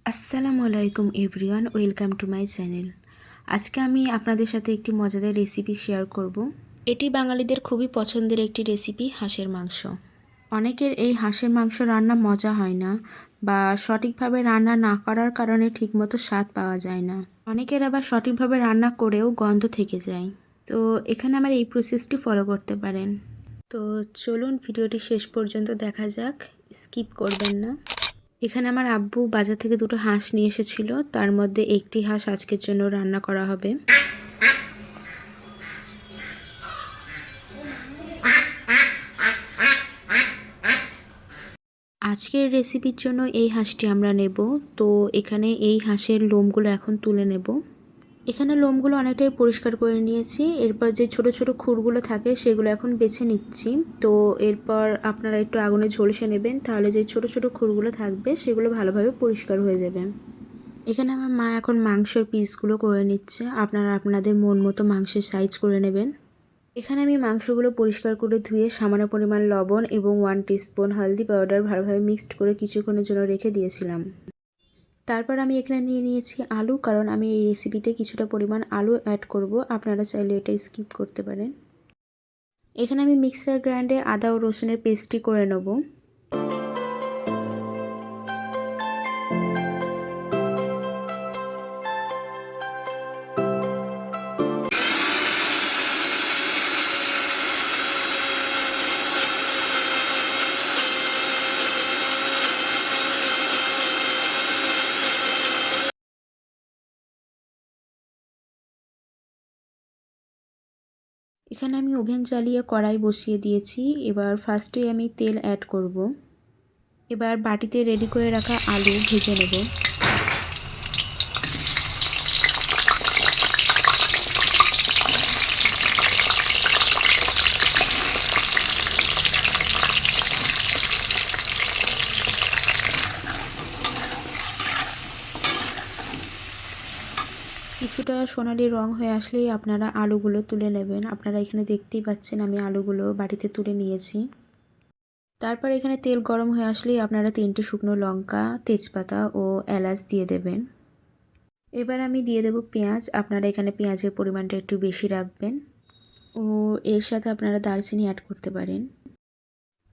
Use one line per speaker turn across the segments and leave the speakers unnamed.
আসসালামু আলাইকুম everyone, welcome to my channel. আজকে আমি আপনাদের সাথে একটি মজাদার রেসিপি শেয়ার করব। এটি বাঙালিদের খুবই পছন্দের একটি রেসিপি, হাঁসের মাংস। অনেকের এই হাঁসের মাংস রান্না মজা হয় না বা সঠিকভাবে রান্না না করার কারণে ঠিকমতো স্বাদ পাওয়া যায় না। অনেকের আবার সঠিকভাবে রান্না করেও গন্ধ থেকে যায়। তো এখানে আমার এই প্রসেসটি ফলো করতে পারেন। তো চলুন ভিডিওটি শেষ পর্যন্ত দেখা যাক, স্কিপ করবেন না। এখানে আমার আব্বু বাজার থেকে দুটো হাঁস নিয়ে এসেছিল, তার মধ্যে একটি হাঁস আজকের জন্য রান্না করা হবে। আজকের রেসিপির জন্য এই হাঁসটি আমরা নেব। তো এখানে এই হাঁসের লোমগুলো এখন তুলে নেব। এখানে লোমগুলো অনেকটাই পরিষ্কার করে নিয়েছি। এরপর যে ছোট ছোট খুরগুলো থাকে সেগুলো এখন বেছে নিচ্ছি। তো এরপর আপনারা একটু আগুনে ঝলসে নেবেন, তাহলে যে ছোট ছোট খুরগুলো থাকবে সেগুলো ভালোভাবে পরিষ্কার হয়ে যাবে। এখানে আমার মা এখন মাংসের পিসগুলো করে নিচ্ছে। আপনারা আপনাদের মন মতো মাংসের সাইজ করে নেবেন। এখানে আমি মাংসগুলো পরিষ্কার করে ধুয়ে সামান্য পরিমাণ লবণ এবং 1 টিস্পুন হলদি পাউডার ভালোভাবে মিক্সড করে কিছুক্ষণের জন্য রেখে দিয়েছিলাম। তারপর আমি এখানে নিয়ে নিয়েছি আলু, কারণ আমি এই রেসিপিতে কিছুটা পরিমাণ আলু অ্যাড করব। আপনারা চাইলে এটা স্কিপ করতে পারেন। এখানে আমি মিক্সার গ্রাইন্ডে আদা ও রসুনের পেস্টটি করে নেব। এখানে আমি ওভেন জ্বালিয়ে কড়াই বসিয়ে দিয়েছি। এবার ফার্স্টে আমি তেল অ্যাড করব। এবার বাটিতে রেডি করে রাখা আলু ভেজে নেব। কিছুটা সোনালি রং হয়ে আসলেই আপনারা আলুগুলো তুলে নেবেন। আপনারা এখানে দেখতেই পাচ্ছেন আমি আলুগুলো বাটিতে তুলে নিয়েছি। তারপর এখানে তেল গরম হয়ে আসলেই আপনারা 3টে শুকনো লঙ্কা, তেজপাতা ও এলাচ দিয়ে দেবেন। এবার আমি দিয়ে দেব পেঁয়াজ। আপনারা এখানে পেঁয়াজের পরিমাণটা একটু বেশি রাখবেন ও এর সাথে আপনারা দারচিনি অ্যাড করতে পারেন।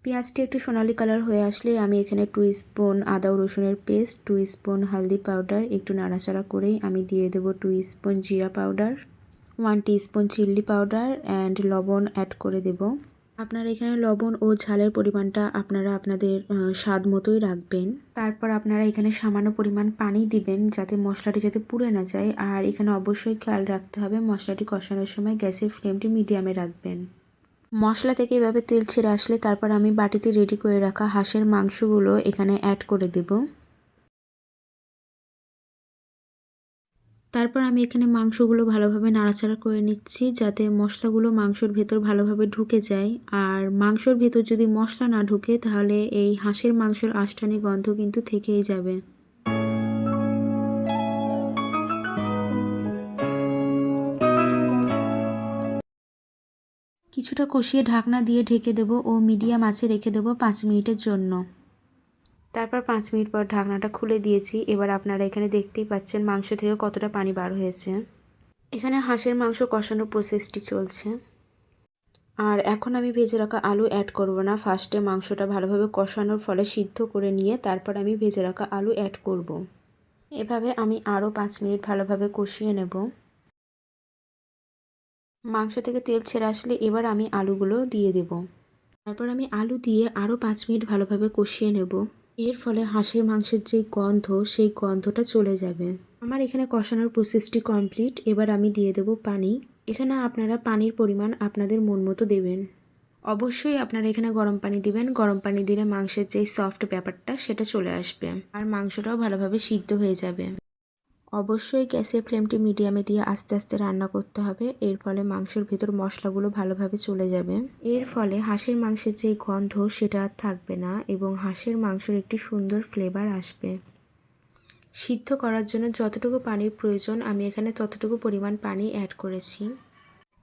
পেঁয়াজটি একটু সোনালি কালার হয়ে আসলে আমি এখানে 2 স্পুন আদা ও রসুনের পেস্ট, 2 স্পুন হলদি পাউডার, একটু নাড়াচাড়া করেই আমি দিয়ে দেব 2 স্পুন জিরা powder, 1 teaspoon chili powder and লবণ অ্যাড করে দেব। আপনারা এখানে লবণ ও ঝালের পরিমাণটা আপনারা আপনাদের স্বাদ মতোই রাখবেন। তারপর আপনারা এখানে সামান্য পরিমাণ পানি দিবেন, যাতে মশলাটি যাতে পুড়ে না যায়। আর এখানে অবশ্যই খেয়াল রাখতে হবে মশলাটি কষানোর সময় গ্যাসের ফ্লেমটি মিডিয়ামে রাখবেন। মশলা থেকে এভাবে তেল ছেড়ে আসলে তারপর আমি বাটিতে রেডি করে রাখা হাঁসের মাংসগুলো এখানে অ্যাড করে দেব। তারপর আমি এখানে মাংসগুলো ভালোভাবে নাড়াচাড়া করে নিচ্ছি, যাতে মশলাগুলো মাংসর ভেতর ভালোভাবে ঢুকে যায়। আর মাংসর ভেতর যদি মশলা না ঢুকে তাহলে এই হাঁসের মাংসের আষ্টানি গন্ধ কিন্তু থেকেই যাবে। কিছুটা কষিয়ে ঢাকনা দিয়ে ঢেকে দেব ও মিডিয়াম আঁচে রেখে দেব 5 মিনিটের জন্য। তারপর 5 মিনিট পর ঢাকনাটা খুলে দিয়েছি। এবার আপনারা এখানে দেখতেই পাচ্ছেন মাংস থেকে কতটা পানি বার হয়েছে। এখানে হাঁসের মাংস কষানোর প্রসেসটি চলছে। আর এখন আমি ভেজে রাখা আলু অ্যাড করব না। ফার্স্টে মাংসটা ভালোভাবে কষানোর ফলে সিদ্ধ করে নিয়ে তারপর আমি ভেজে রাখা আলু অ্যাড করব। এভাবে আমি আরও 5 মিনিট ভালোভাবে কষিয়ে নেব। মাংস থেকে তেল ছেড়ে আসলে এবার আমি আলুগুলো দিয়ে দেব। তারপর আমি আলু দিয়ে আরও 5 মিনিট ভালোভাবে কষিয়ে নেব। এর ফলে হাঁসের মাংসের যে গন্ধ, সেই গন্ধটা চলে যাবে। আমার এখানে কষানোর প্রসেসটি কমপ্লিট। এবার আমি দিয়ে দেব পানি। এখানে আপনারা পানির পরিমাণ আপনাদের মন মতো দেবেন। অবশ্যই আপনারা এখানে গরম পানি দিবেন। গরম পানি দিলে মাংসের যে সফট ব্যাপারটা সেটা চলে আসবে আর মাংসটাও ভালোভাবে সিদ্ধ হয়ে যাবে। অবশ্যই গ্যাসের ফ্লেমটি মিডিয়ামে দিয়ে আস্তে আস্তে রান্না করতে হবে। এর ফলে মাংসের ভেতর মশলাগুলো ভালোভাবে চলে যাবে। এর ফলে হাঁসের মাংসের যে গন্ধ সেটা আর থাকবে না এবং হাঁসের মাংসের একটি সুন্দর ফ্লেভার আসবে। সিদ্ধ করার জন্য যতটুকু পানির প্রয়োজন আমি এখানে ততটুকু পরিমাণ পানি অ্যাড করেছি।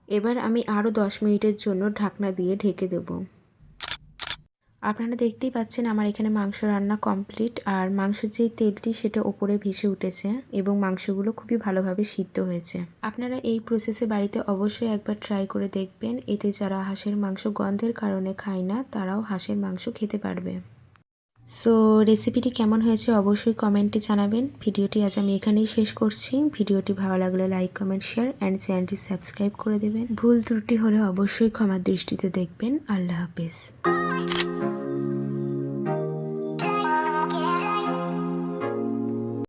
এবার আমি আরও 10 মিনিটের জন্য ঢাকনা দিয়ে ঢেকে দেব। আপনারা দেখতেই পাচ্ছেন আমার এখানে মাংস রান্না কমপ্লিট, আর মাংসের যেই তেলটি সেটা ওপরে ভেসে উঠেছে এবং মাংসগুলো খুবই ভালোভাবে সিদ্ধ হয়েছে। আপনারা এই প্রসেসে বাড়িতে অবশ্যই একবার ট্রাই করে দেখবেন, এতে যারা হাঁসের মাংস গন্ধের কারণে খায় না তারাও হাঁসের মাংস খেতে পারবে। সো রেসিপিটি কেমন হয়েছে অবশ্যই কমেন্টে জানাবেন। ভিডিওটি আজ আমি এখানেই শেষ করছি। ভিডিওটি ভালো লাগলে লাইক, কমেন্ট, শেয়ার অ্যান্ড চ্যানেলটি সাবস্ক্রাইব করে দেবেন। ভুল ত্রুটি হলে অবশ্যই ক্ষমার দৃষ্টিতে দেখবেন। আল্লাহ হাফেজ।